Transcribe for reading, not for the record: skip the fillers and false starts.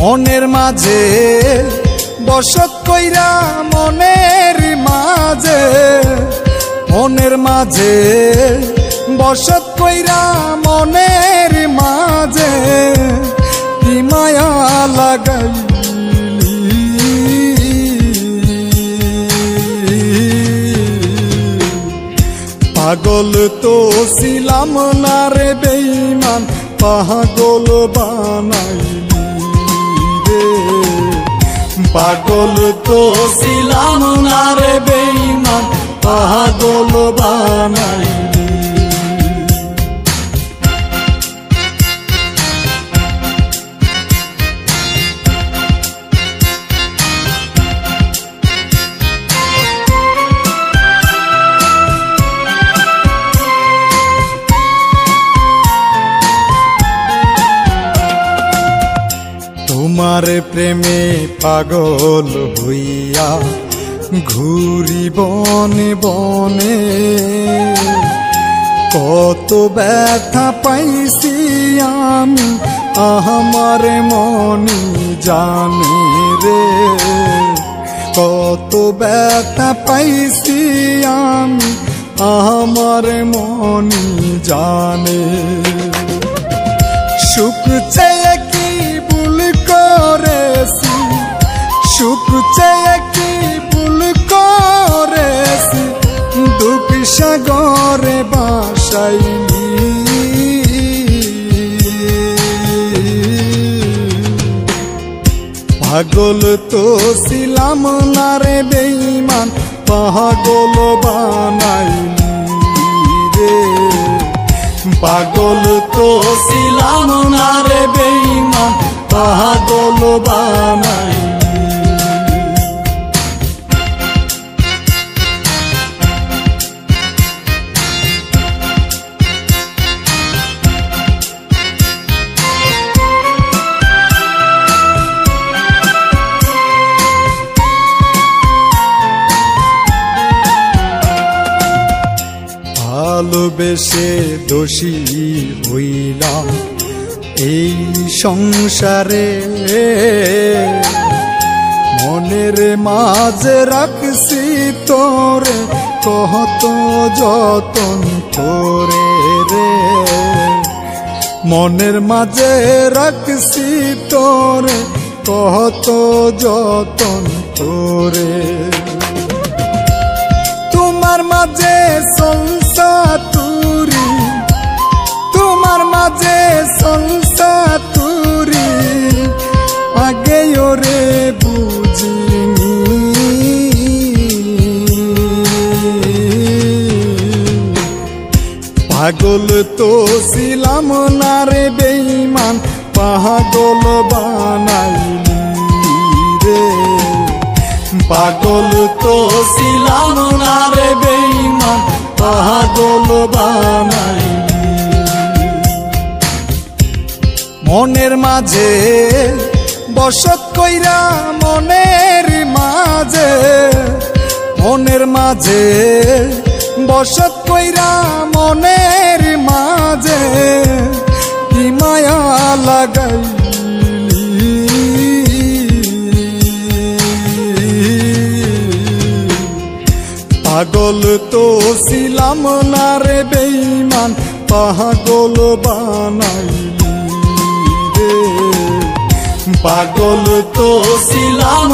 মনের মাঝে বসত কইরা মনের মাঝে, মনের মাঝে বসত কইরা মনের মাঝে কি মায়া লাগাইলি। পাগল তো ছিলাম না রে বেঈমান, পাগল বানাইলি রে। পাগল তো ছিলাম না রে বেঈমান, পাগল বানাইলি। তোমার প্রেমে পাগল হইয়া ঘুরি বনে বনে, কত ব্যথা পাইছি আমি আমার মনি জানে রে। কত ব্যথা পাইছি আমি আমার মনি জানে। সুখ চেয়ে কি ভুল করেছি, সুখ চেয়ে কি ভুল করেছি, দুঃখ সাগরে বাসাইলি। পাগল তো ছিলাম না রে বেঈমান, পাগল বানাইলি রে। পাগল তো ছিলাম না রে বেঈমান, পাগল বানাইলি। ভালোবেসে দোষী হইলাম এই সংসারে, মনের মাঝে রাখছি তোরে কত যতন করে রে। মনের মাঝে রাখছি তোরে কত যতন করে। তোমার মাঝে সংসার তুরি, তোমার মাঝে সংসার তুরি, আগে ওরে বুঝিনি। পাগল তো ছিলাম না রে বেঈমান, পাগল বানাইলি রে। পাগল তো ছিলাম না রে বেঈমান, পাগল বানাইলি। মনের মাঝে বসত কইরা মনের মাঝে, মনের মাঝে বসত কইরা মনের মাঝে কি মায়া লাগাইলি। পাগল তো ছিলাম না রে বেঈমান, পাগল বানাইলি রে। পাগল তো ছিলাম